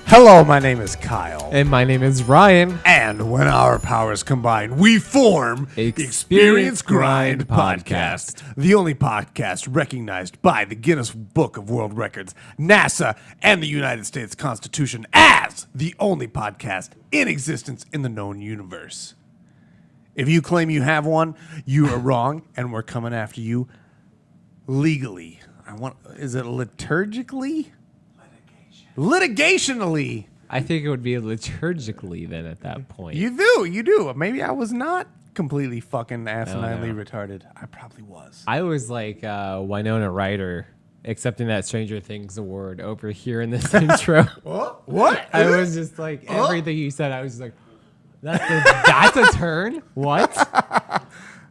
Hello, my name is Kyle. And my name is Ryan. And when our powers combine, we form Experience Grind Podcast. The only podcast recognized by the Guinness Book of World Records, NASA, and the United States Constitution as the only podcast in existence in the known universe. If you claim you have one, you are wrong, and we're coming after you legally. Is it liturgically? Litigationally. I think it would be liturgically then at that point. You do. Maybe I was not completely fucking asininely retarded. I probably was. I was like Winona Ryder, accepting that Stranger Things award over here in this intro. What? I was just like, everything you said, I was just like, that's a turn? What?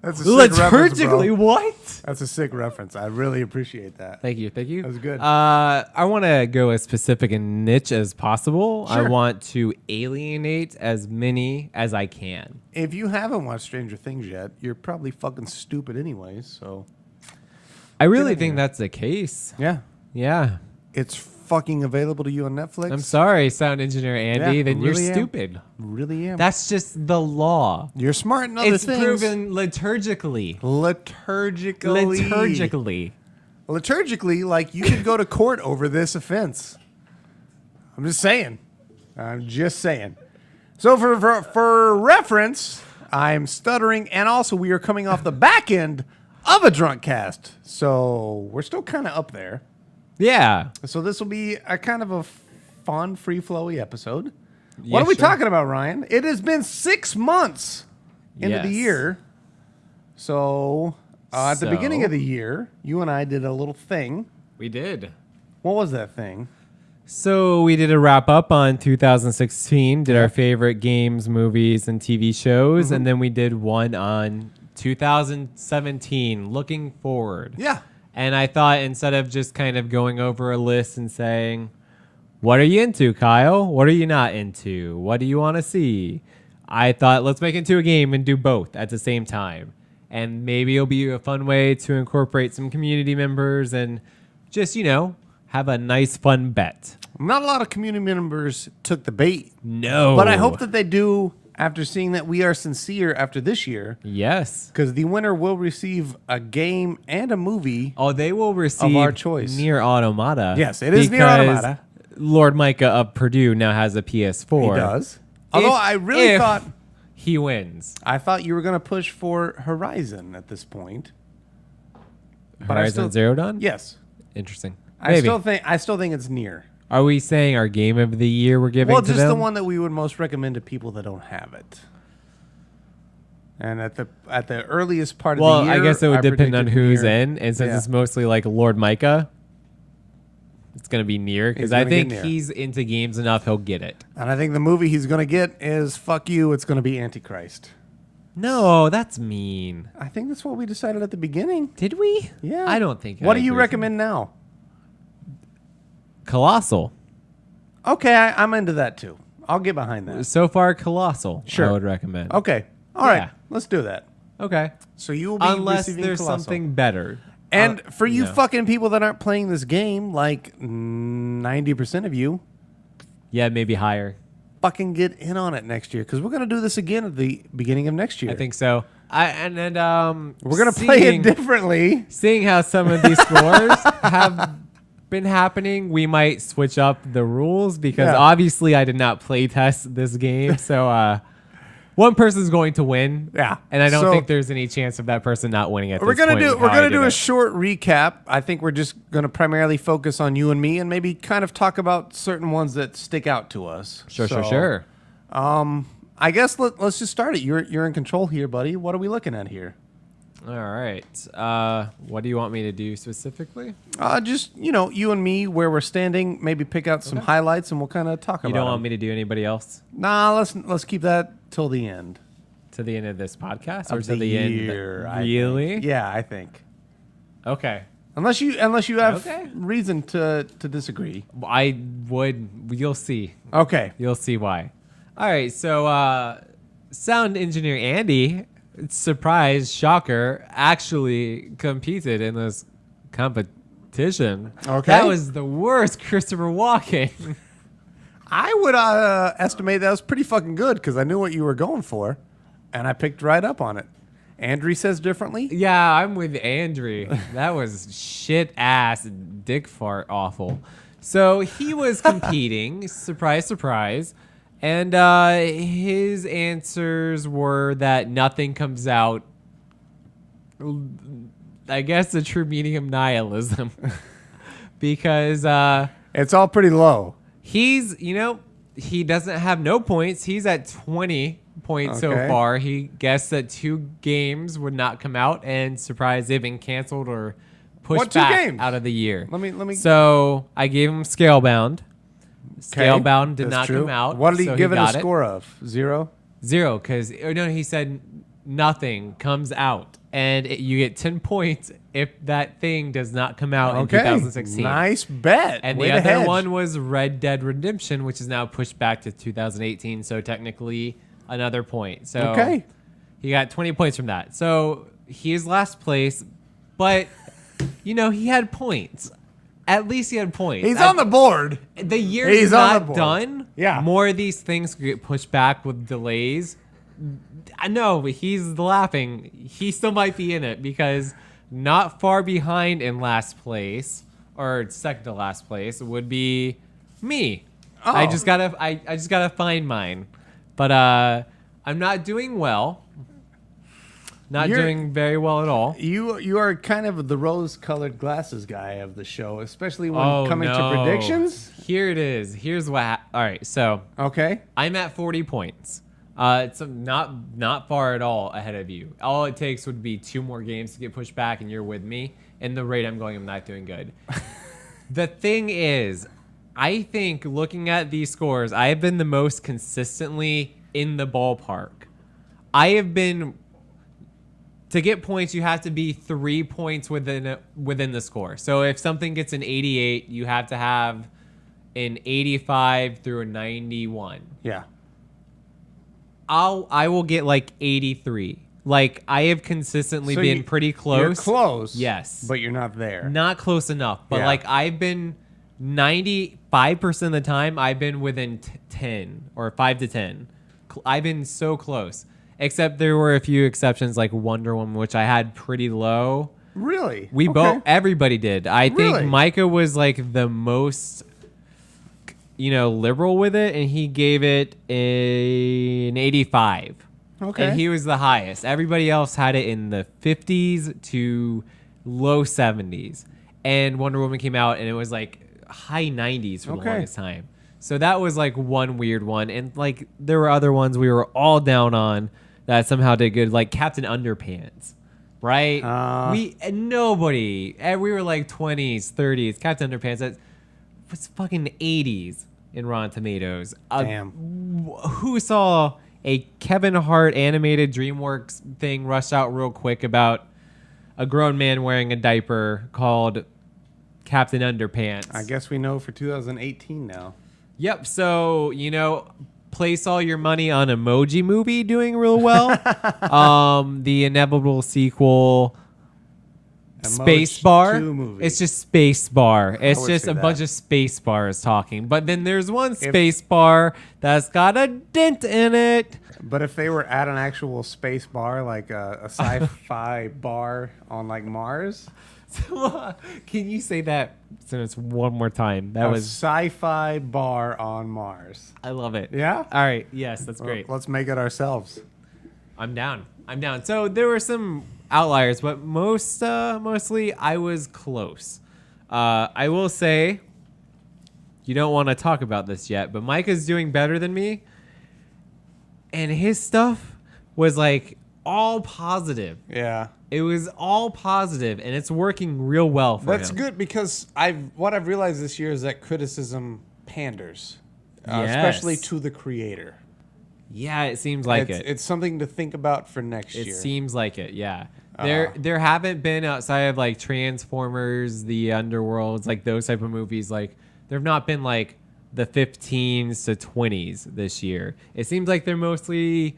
That's a sick liturgically, reference, bro. what? That's a sick reference. I really appreciate that. Thank you. That was good. I want to go as specific and niche as possible. Sure. I want to alienate as many as I can. If you haven't watched Stranger Things yet, you're probably fucking stupid anyways, so. I really think that's the case. Yeah. Yeah. It's fucking available to you on Netflix. I'm sorry, sound engineer Andy, Yeah, then really you're am. stupid. Really am. That's just the law. You're smart in other It's things. proven liturgically. Liturgically, like you could go to court over this offense. I'm just saying. So for reference, I'm stuttering, and also we are coming off the back end of a drunk cast, so we're still kind of up there. Yeah. So this will be a kind of a fun, free flowy episode. What Yeah, are we sure. talking about, Ryan? It has been 6 months into the Yes. year. So at the beginning of the year, you and I did a little thing. We did. What was that thing? So we did a wrap up on 2016, did our favorite games, movies, and TV shows, and then we did one on 2017, looking forward. Yeah. And I thought instead of just kind of going over a list and saying, what are you into, Kyle? What are you not into? What do you want to see? I thought, let's make it into a game and do both at the same time. And maybe it'll be a fun way to incorporate some community members and just, have a nice, fun bet. Not a lot of community members took the bait. No. But I hope that they do after seeing that we are sincere after this year. Yes. Because the winner will receive a game and a movie. Oh, they will receive our choice. Nier Automata. Yes, it is Nier because Automata. Lord Micah of Purdue now has a PS4. He does. Although I really thought he wins. I thought you were going to push for Horizon at this point. But Horizon Zero Dawn? Yes. Interesting. I Maybe. still think it's Nier. Are we saying our game of the year we're giving Well, to just them? the one that we would most recommend to people that don't have it. And at the earliest part of the year, I guess it would depend on predicted who's Nier. in. And since Yeah. it's mostly like Lord Micah, it's going to be Nier. He's Because gonna I get think Nier. he's into games enough, he'll get it. And I think the movie he's going to get is, fuck you, it's going to be Antichrist. No, that's mean. I think that's what we decided at the beginning. Did we? Yeah. I don't think. What I do you agree with recommend now? Colossal. Okay, I'm into that too. I'll get behind that. So far, Colossal. Sure. I would recommend. Okay. All right. Yeah. Let's do that. Okay. So you will be Unless receiving there's Colossal. something better. And for you no. fucking people that aren't playing this game, like 90% of you, Yeah, maybe higher. fucking get in on it next year because we're gonna do this again at the beginning of next year. I think so. We're we're gonna play it differently. Seeing how some of these scores have been happening, we might switch up the rules because Yeah. obviously I did not play test this game. So one person's going to win. Yeah. And I don't So- think there's any chance of that person not winning at We're this point. gonna with how I did do a it. short recap. I think we're just gonna primarily focus on you and me, and maybe kind of talk about certain ones that stick out to us. Sure. I guess let's just start it. You're in control here, buddy. What are we looking at here? All right. What do you want me to do specifically? Just you and me, where we're standing. Maybe pick out some highlights, and we'll kind of talk about. You don't want them. me to do anybody else Nah, let's keep that till the end. to the end of this podcast or Of to the year, end? I Really? think. Yeah, I think. Okay. Unless you have Okay. reason to disagree. I would. You'll see. Okay. You'll see why. All right. So, sound engineer Andy, surprise, shocker, actually competed in this competition. Okay. That was the worst Christopher Walken. I would estimate that was pretty fucking good because I knew what you were going for, and I picked right up on it. Andrew says differently. Yeah, I'm with Andrew. That was shit ass dick fart awful. So he was competing, surprise, surprise, and his answers were that nothing comes out. I guess the true meaning of nihilism, because It's all pretty low. he's, he doesn't have no points. He's at 20 points so Okay. far. He guessed that 2 games would not come out, and surprised they've been canceled or pushed What 2 back games? out of the year. Let me. So I gave him Scalebound. Scalebound did That's not true. come out. What did he so give it a got score of? 0? 0, because no, he said nothing comes out, and you get 10 points if that thing does not come out in 2016. Nice bet. And Way the to other hedge. one was Red Dead Redemption, which is now pushed back to 2018. So technically another point. So Okay. he got 20 points from that. So he is last place, but he had points. At least he had points. He's on the board. The year He's is on the not board. done. Yeah. More of these things could get pushed back with delays. I know, but he's laughing. He still might be in it because not far behind in last place or second to last place would be me. Oh. I just gotta find mine, but I'm not doing well. Not You're- doing very well at all. You are kind of the rose-colored glasses guy of the show, especially when Oh, coming no. to predictions. Here it is. Here's what. All right, so Okay. I'm at 40 points. It's not far at all ahead of you. All it takes would be 2 more games to get pushed back, and you're with me. And the rate I'm going, I'm not doing good. The thing is, I think looking at these scores, I have been the most consistently in the ballpark. I have been. To get points, you have to be 3 points within the score. So if something gets an 88, you have to have an 85 through a 91. Yeah. I will get like 83. Like I have consistently So been pretty close. You're close. Yes. But you're not there. Not close enough. But Yeah. like I've been 95% of the time I've been within 10 or 5 to 10. I've been so close. Except there were a few exceptions like Wonder Woman, which I had pretty low. Really? We Okay. everybody did. I Really? think Micah was like the most, liberal with it, and he gave it an 85. Okay. And he was the highest. Everybody else had it in the 50s to low 70s. And Wonder Woman came out, and it was like high 90s for the Okay. longest time. So that was like one weird one. And like there were other ones we were all down on that somehow did good, like Captain Underpants. Right? We were like 20s, 30s. Captain Underpants, that was fucking 80s in Rotten Tomatoes. Damn. Who saw a Kevin Hart animated DreamWorks thing rush out real quick about a grown man wearing a diaper called Captain Underpants? I guess we know for 2018 now. Yep. So, place all your money on Emoji Movie doing real well. The inevitable sequel, Space Bar. 2 movie. It's just Space Bar. It's would just say a that. bunch of space bars talking. But then there's one space bar that's got a dent in it. But if they were at an actual space bar, like a sci-fi bar on like Mars, Can you say that sentence one more time? That a was. sci-fi bar on Mars. I love it. Yeah? All right. Yes, that's great. Let's make it ourselves. I'm down. So there were some outliers, but mostly I was close. I will say, you don't want to talk about this yet, but Micah's doing better than me, and his stuff was like all positive. Yeah. It was all positive, and it's working real well for That's him. good because what I've realized this year is that criticism panders, Yes. especially to the creator. Yeah, it seems like it's, it. It's something to think about for next It year. seems like it, yeah. There haven't been outside of like Transformers, the Underworlds, like those type of movies. Like there have not been like the 15s to 20s this year. It seems like they're mostly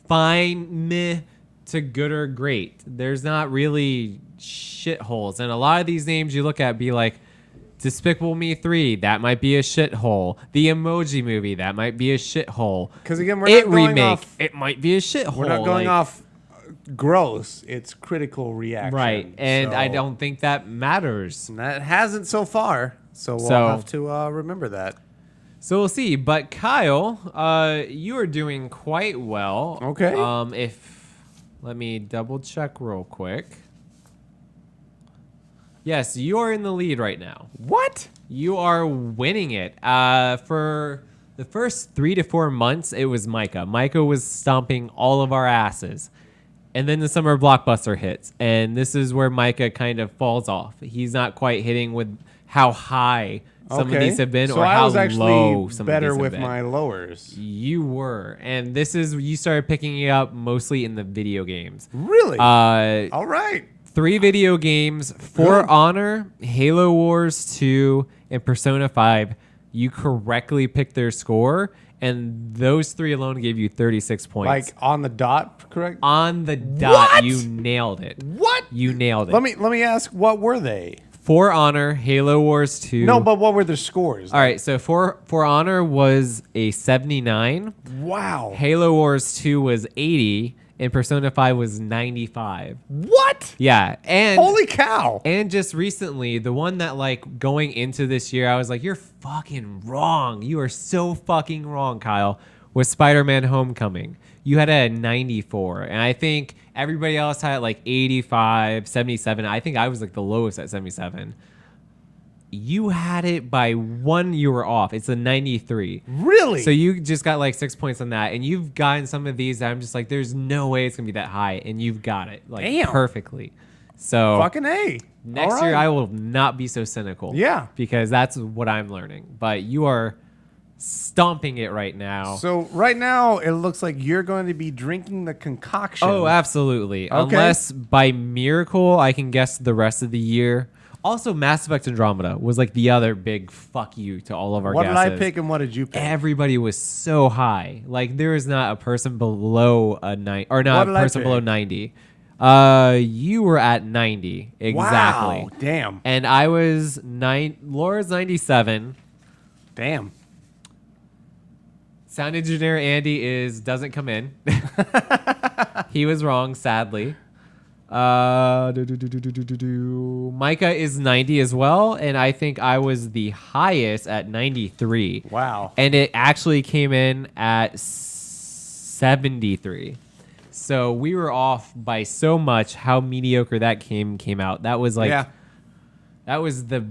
fine, meh to good or great. There's not really shitholes, and a lot of these names you look at be like Despicable Me 3, that might be a shithole. The Emoji Movie, that might be a shithole. Because again, we're It not going remake, off. it might be a shithole. We're not going off gross. It's critical reaction. Right, and So- I don't think that matters. That hasn't so far. So we'll So- have to remember that. So we'll see. But Kyle, you are doing quite well. Okay. Let me double check real quick. Yes, you are in the lead right now. What? You are winning it. For the first 3 to 4 months, it was Micah. Micah was stomping all of our asses. And then the summer blockbuster hits. And this is where Micah kind of falls off. He's not quite hitting with how high some of these have been, so or I how was actually low some better of these with have been. my lowers. You were. And this is, you started picking it up mostly in the video games. Really? Uh, All right. 3 video games, For Honor, Halo Wars 2, and Persona 5. You correctly picked their score, and those 3 alone gave you 36 points. Like on the dot, correct? On the dot, What? you nailed it. What? You nailed it. Let me ask, what were they? For Honor, Halo Wars 2. No, but what were their scores? All right, so For Honor was a 79. Wow. Halo Wars 2 was 80, and Persona 5 was 95. What? Yeah, and Holy cow. and just recently, the one that like going into this year, I was like, you're fucking wrong. You are so fucking wrong, Kyle. Was Spider-Man Homecoming. You had it at 94, and I think everybody else had like 85, 77. I think I was like the lowest at 77. You had it by 1 you were off. It's a 93. Really? So you just got like 6 points on that, and you've gotten some of these that I'm just like, there's no way it's gonna be that high, and you've got it like Damn. perfectly. So Fucking A. next All year right. I will not be so cynical. Yeah. because that's what I'm learning. But you are stomping it right now. So right now, it looks like you're going to be drinking the concoction. Oh, absolutely. Okay. Unless by miracle I can guess the rest of the year. Also, Mass Effect Andromeda was like the other big fuck you to all of our What did guesses. I pick and what did you pick? Everybody was so high. Like there is not a person below a 9 or What not did a I person below pick? 90. You were at 90 exactly. Wow. Damn. And I was Laura's 97. Damn. Sound engineer Andy doesn't come in. He was wrong, sadly. Micah is 90 as well, and I think I was the highest at 93. Wow. And it actually came in at 73. So we were off by so much how mediocre that came out. That was like that was the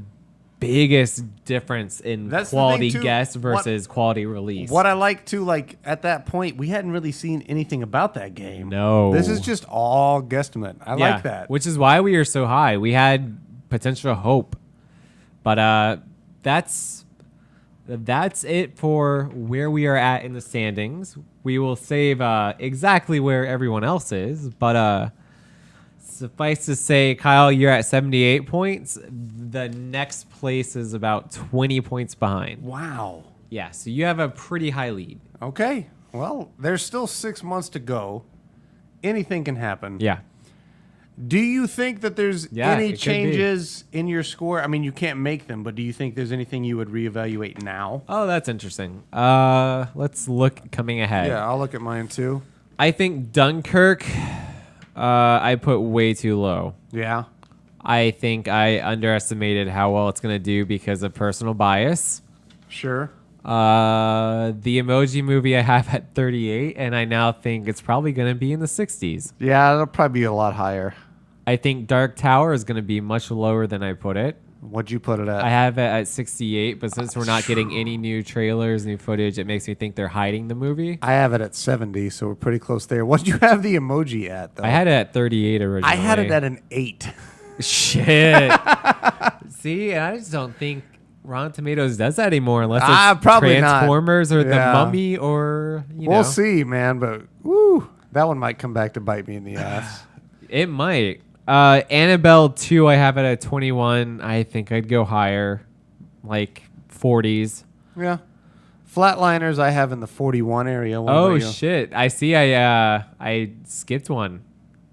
biggest difference in That's the quality thing, too. guess versus quality release. What I like to, like, at that point, we hadn't really seen anything about that game. No. This is just all guesstimate. I like that. Which is why we are so high. We had potential hope. But that's it for where we are at in the standings. We will save exactly where everyone else is, but suffice to say, Kyle, you're at 78 points. The next place is about 20 points behind. Wow. Yeah, so you have a pretty high lead. Okay. Well, there's still 6 months to go. Anything can happen. Yeah. Do you think that there's Yeah, any it could be. changes in your score? I mean, you can't make them, but do you think there's anything you would reevaluate now? Oh, that's interesting. Let's look coming ahead. Yeah, I'll look at mine too. I think Dunkirk, I put way too low. Yeah. I think I underestimated how well it's going to do because of personal bias. Sure. The Emoji Movie I have at 38, and I now think it's probably going to be in the 60s. Yeah, it'll probably be a lot higher. I think Dark Tower is going to be much lower than I put it. What'd you put it at? I have it at 68, but since we're not getting any new trailers, new footage, it makes me think they're hiding the movie. I have it at 70, so we're pretty close there. What'd you have the emoji at, though? I had it at 38 originally. I had it at an 8. Shit. See, I just don't think Rotten Tomatoes does that anymore unless it's probably not. Transformers or The Yeah. Mummy or, you know. We'll see, man, but woo, that one might come back to bite me in the ass. It might. Annabelle 2, I have it at 21. I think I'd go higher, like 40s. Yeah. Flatliners I have in the 41 area. What Oh, about you? shit. I see I skipped one.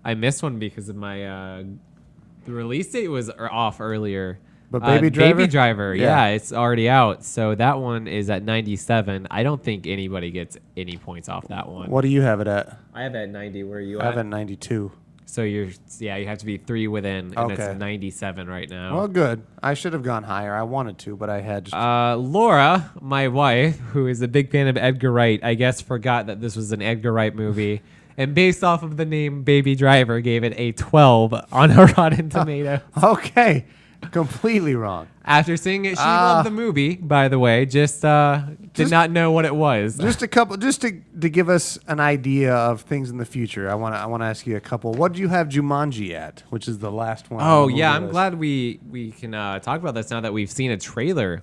I missed one because of my... the release date was off earlier. But Baby Driver? Baby Driver, Yeah. yeah, it's already out. So that one is at 97. I don't think anybody gets any points off that one. What do you have it at? I have it at 90. Where are you I have it at? at 92. So you have to be 3 within, and Okay. it's 97 right now. Well, good. I should have gone higher. I wanted to, but I had just... Laura, my wife, who is a big fan of Edgar Wright, I guess forgot that this was an Edgar Wright movie. And based off of the name Baby Driver, gave it a 12 on a Rotten Tomato. Okay. Completely wrong. After seeing it, she loved the movie, by the way. Just did not know what it was. Just to give us an idea of things in the future. I want to ask you a couple. What do you have Jumanji at? Which is the last one. Oh on the yeah, movie I'm list. glad we can talk about this now that we've seen a trailer.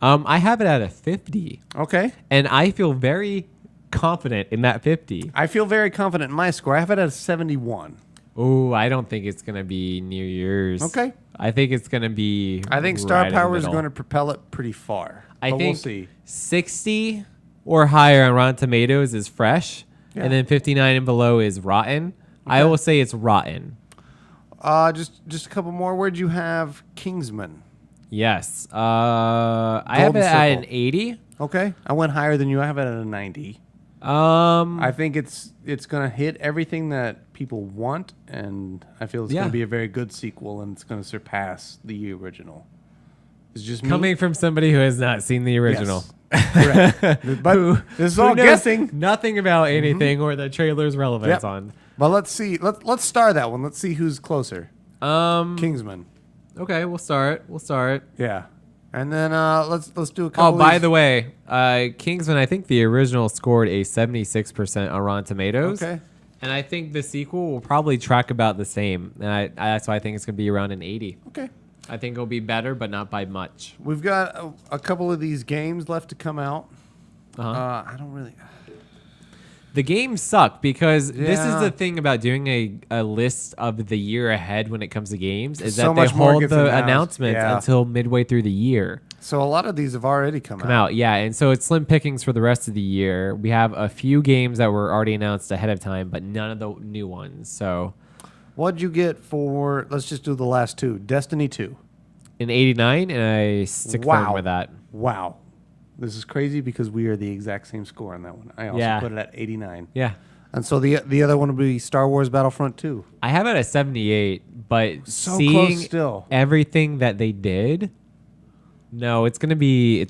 I have it at a 50, Okay. and I feel very confident in that 50. I feel very confident in my score. I have it at a 71. Oh, I don't think it's gonna be near yours. Okay. I think it's gonna be. I think Star right in the Power is middle. going to propel it pretty far. I But think we'll see. 60 or higher on Rotten Tomatoes is fresh, Yeah. and then 59 and below is rotten. I will say it's rotten. Just a couple more. Where'd you have Kingsman? Yes. I have it Golden at Circle. an 80. Okay. I went higher than you. I have it at a 90. Um, I think it's going to hit everything that people want, and I feel it's Yeah. going to be a very good sequel, and it's going to surpass the original. It's just me. coming from somebody who has not seen the original. Yes. Correct. But this is Who all knows guessing. nothing about anything or the trailer's relevance Yep. on. But let's see. Let's star that one. Let's see who's closer. Kingsman. Okay, we'll start. Yeah. And then let's do a couple. Oh, of by these- the way, Kingsman, I think the original scored a 76% on Rotten Tomatoes. Okay. And I think the sequel will probably track about the same. And that's why I think it's going to be around an 80. Okay. I think it'll be better, but not by much. We've got a couple of these games left to come out. Uh-huh. I don't really. The games suck because this is Yeah. the thing about doing a list of the year ahead when it comes to games is So that they much more hold gets the announced. announcements Yeah. until midway through the year. So a lot of these have already come Come out. out, yeah, and so it's slim pickings for the rest of the year. We have a few games that were already announced ahead of time, but none of the new ones. So What'd you get for? Let's just do the last two. Destiny 2. in 89, and I stick firm with that. Wow. This is crazy because we are the exact same score on that one. I also Yeah. put it at 89. Yeah, And so the other one would be Star Wars Battlefront 2. I have it at 78, but So close seeing still. everything that they did, no, it's gonna be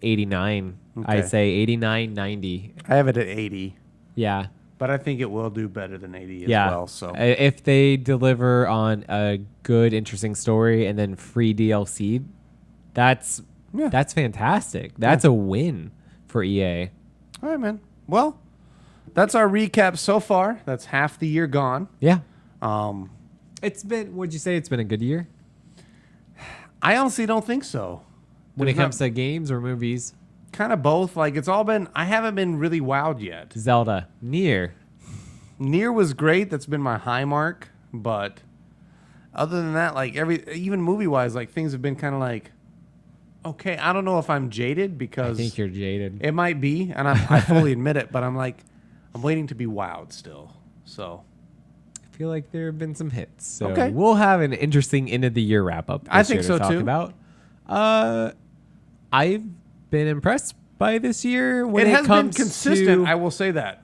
89. Okay. I'd say 89, 90. I have it at 80, Yeah. but I think it will do better than 80 as Yeah. well. So If they deliver on a good, interesting story and then free DLC, that's fantastic. That's a win for E EA. all right, man. Well, that's our recap so far. That's half the year gone. Yeah. Um, It's been, would you say it's been a good year I honestly don't think so. when it comes to games or movies? Kind of both. Like it's all been. I haven't been really wowed yet. Zelda, Nier. Nier was great. That's been my high mark. But other than that, like even movie wise, like things have been kind of like, okay. I don't know if I'm jaded I because think you're jaded. it might be, and I fully admit it. But I'm like, I'm waiting to be wowed still. So I feel like there have been some hits. So Okay. we'll have an interesting end of the year wrap up. I this think year so, to talk too. About. I've been impressed by this year when it it, has been comes consistent. to I will say that.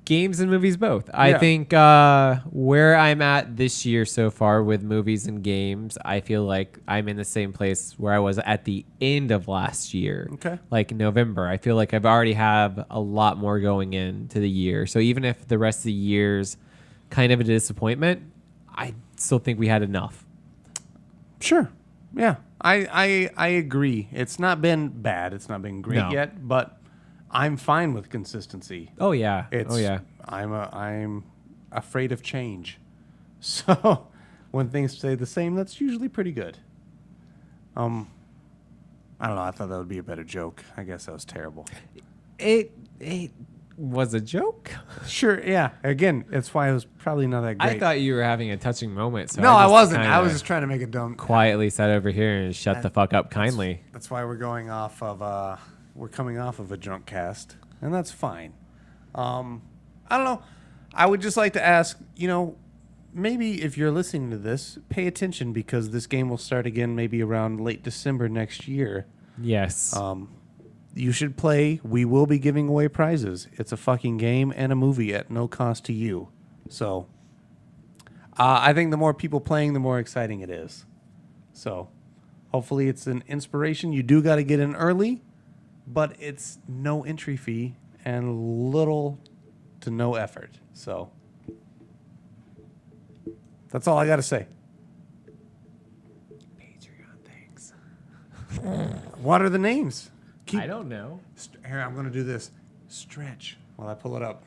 games and movies both. I Yeah. think where I'm at this year so far with movies and games, I feel like I'm in the same place where I was at the end of last year. Okay. Like November. I feel like I've already have a lot more going into the year. So even if the rest of the year's kind of a disappointment, I still think we had enough. Sure. Yeah. I agree. It's not been bad. It's not been great No. yet, but I'm fine with consistency. Oh yeah. It's, oh yeah. I'm afraid of change. So when things stay the same, that's usually pretty good. I don't know. I thought that would be a better joke. I guess that was terrible. It was a joke. Sure. Yeah. Again, that's why it was probably not that great. I thought you were having a touching moment. So no, I just wasn't. I kinda was just trying to make a dumb. quietly sat over here and shut the fuck up kindly. That's why we're going off of. We're coming off of a drunk cast, and that's fine. I don't know. I would just like to ask. maybe if you're listening to this, pay attention because this game will start again maybe around late December next year. Yes. You should play. We will be giving away prizes. It's a fucking game and a movie at no cost to you. So I think the more people playing, the more exciting it is. So hopefully it's an inspiration. You do got to get in early, but it's no entry fee and little to no effort. So that's all I got to say. Patreon, thanks. What are the names? I don't know. Here, I'm going to do this. Stretch while I pull it up.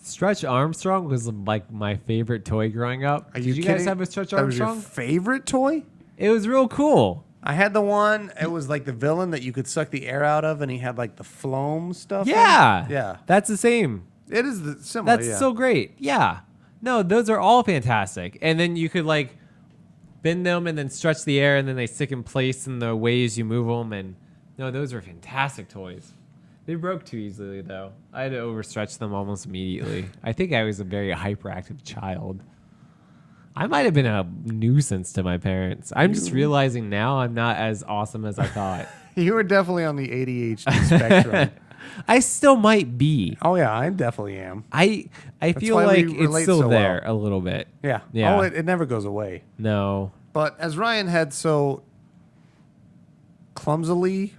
Stretch Armstrong was like my favorite toy growing up. Are Did you guys kidding? have a Stretch That was your Armstrong? favorite toy? It was real cool. I had the one, it was like the villain that you could suck the air out of, and he had like the phloem stuff. Yeah. Yeah. That's the same. It is similar. That's yeah. so great. Yeah. No, those are all fantastic. And then you could like bend them and then stretch the air and then they stick in place in the ways you move them. And no, those are fantastic toys. They broke too easily though. I had to overstretch them almost immediately. I think I was a very hyperactive child. I might have been a nuisance to my parents. I'm just realizing now I'm not as awesome as I thought. You were definitely on the ADHD spectrum. I still might be. Oh, yeah, I definitely am. I feel why we like it's relate still so there well. a little bit. Yeah. Yeah. Oh, it never goes away. No. But as Ryan had so clumsily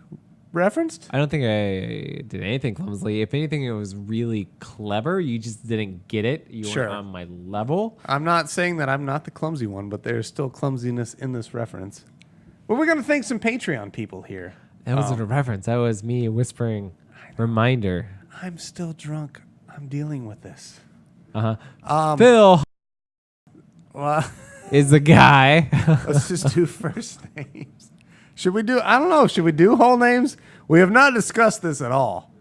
referenced, I don't think I did anything clumsily. If anything, it was really clever. You just didn't get it. You Sure. weren't on my level. I'm not saying that I'm not the clumsy one, but there's still clumsiness in this reference. Well, we're going to thank some Patreon people here. That wasn't a reference. That was me whispering reminder. I'm still drunk. I'm dealing with this. Phil Well, is the guy. let's just do first names. Should we do? I don't know. Should we do whole names? We have not discussed this at all.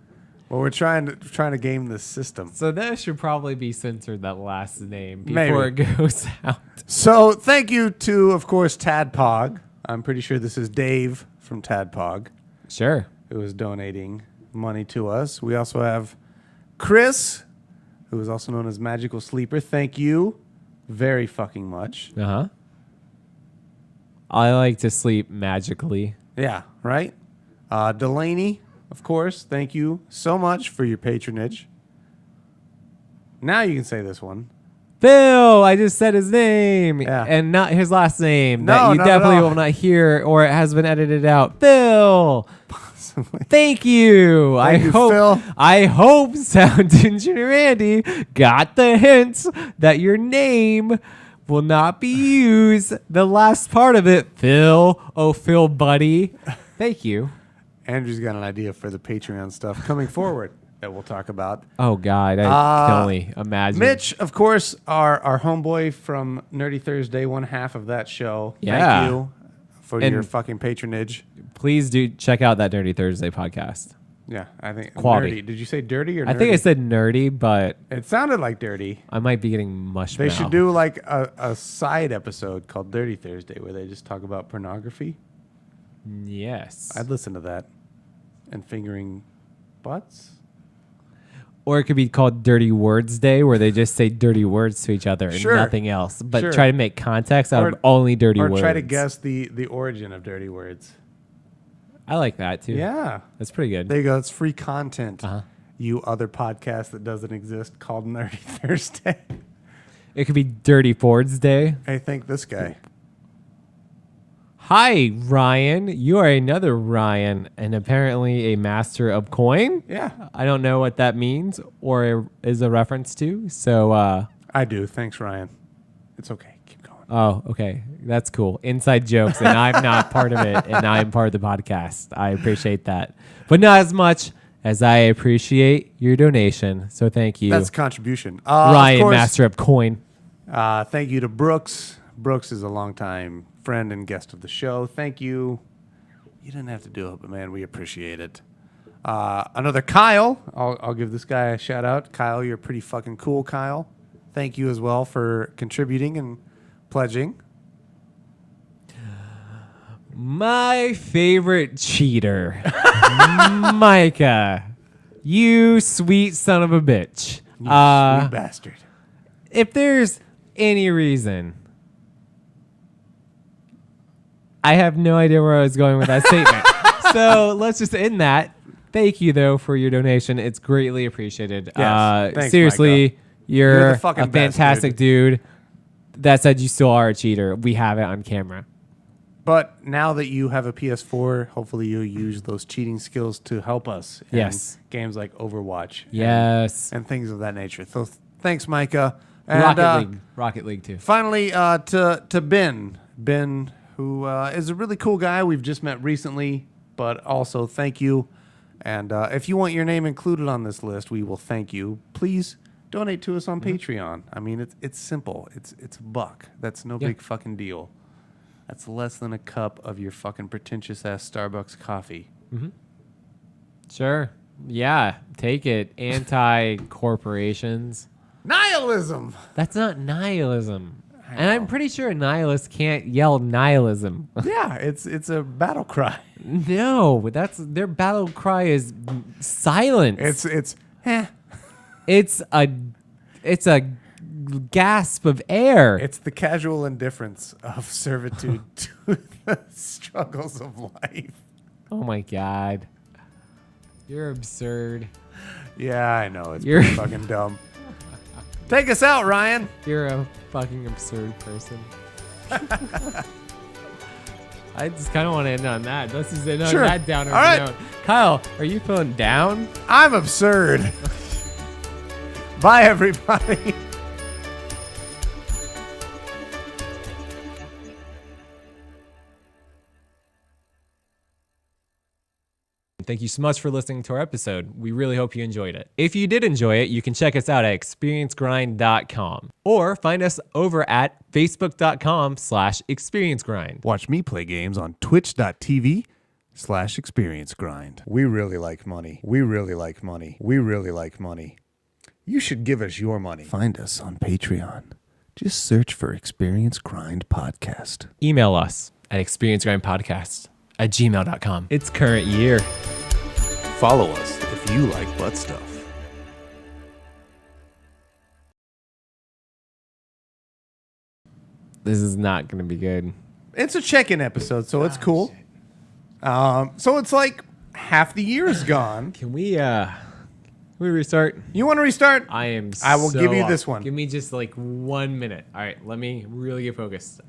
Well, we're trying to game this system. So that should probably be censored, that last name, Maybe. before it goes out. So thank you to, of course, Tadpog. I'm pretty sure this is Dave from Tadpog Sure. who is donating money to us. We also have Chris, who is also known as Magical Sleeper. Thank you very fucking much. Uh-huh. I like to sleep magically. Yeah, right? Delaney, of course, thank you so much for your patronage. Now you can say this one. Phil, I just said his name Yeah. and not his last name. No, that you not at definitely all. will not hear, or it has been edited out. Phil, thank you. Thank you, Phil. I hope Sound Engineer Andy got the hint that your name will not be used. The last part of it, Phil. Oh, Phil, buddy. Thank you. Andrew's got an idea for the Patreon stuff coming forward that we'll talk about. Oh, God. I can only imagine. Mitch, of course, our homeboy from Nerdy Thursday, one half of that show. Yeah. Thank you for And- your fucking patronage. Please do check out that Dirty Thursday podcast. Yeah, I think Quality. Nerdy. Did you say dirty or nerdy? I think I said nerdy, but It sounded like dirty. I might be getting mush They mouth. should do like a side episode called Dirty Thursday where they just talk about pornography. Yes. I'd listen to that. And fingering butts? Or it could be called Dirty Words Day, where they just say dirty words to each other and Sure. nothing else, but Sure. try to make context out Or- of only dirty Or words. try to guess the origin of dirty words. I like that too. Yeah. That's pretty good. There you go. It's free content. Uh-huh. You other podcast that doesn't exist called Nerdy Thursday. It could be Dirty Fords Day. Hey, thank this guy. Hi, Ryan. You are another Ryan, and apparently a master of coin. Yeah, I don't know what that means or is a reference to. So, I do. Thanks, Ryan. It's okay. Keep going. oh, okay. That's cool. Inside jokes, and I'm not part of it, and I'm part of the podcast. I appreciate that. But not as much as I appreciate your donation. So thank you, That's a contribution. Ryan, of course, master of coin. Thank you to Brooks. Brooks is a longtime friend and guest of the show. Thank you. You didn't have to do it, but man, we appreciate it. Another Kyle. I'll give this guy a shout out. Kyle, you're pretty fucking cool, Kyle. Thank you as well for contributing and pledging. My favorite cheater, Micah. You sweet son of a bitch. You sweet bastard. If there's any reason, I have no idea where I was going with that statement. So let's just end that. Thank you, though, for your donation. It's greatly appreciated. Yes. Thanks, Seriously, Micah. you're the fucking a best, fantastic dude. That said, you still are a cheater. We have it on camera. But now that you have a PS4, hopefully you'll use those cheating skills to help us in Yes. games like Overwatch. Yes. And things of that nature. So thanks, Micah. And, Rocket League, too. Finally, to Ben. Ben, who is a really cool guy we've just met recently, but also thank you. And if you want your name included on this list, we will thank you. Please donate to us on Patreon. I mean, it's simple. It's $1. That's no big fucking deal. That's less than a cup of your fucking pretentious-ass Starbucks coffee. Sure. Yeah, take it. Anti-corporations. Nihilism! That's not nihilism. And I'm pretty sure a nihilist can't yell nihilism. Yeah, it's a battle cry. No, their battle cry is silence. It's It's a gasp of air. It's the casual indifference of servitude to the struggles of life. Oh my God. You're absurd. Yeah, I know. It's You're- pretty fucking dumb. Take us out, Ryan. You're a fucking absurd person. I just kind of want to end on that. Let's just end on Sure. that downer All right. note. Kyle, are you feeling down? I'm absurd. Bye, everybody. Thank you so much for listening to our episode. We really hope you enjoyed it. If you did enjoy it, you can check us out at experiencegrind.com or find us over at facebook.com/experiencegrind. Watch me play games on twitch.tv/experiencegrind. We really like money. We really like money. We really like money. You should give us your money. Find us on Patreon. Just search for Experience Grind Podcast. Email us at experiencegrindpodcast@gmail.com. It's current year. Follow us if you like butt stuff. This is not going to be good. It's a check-in episode, so it's cool. So it's like half the year is gone. Can we restart? You want to restart? I will give you this one. Give me just like 1 minute. All right, let me really get focused.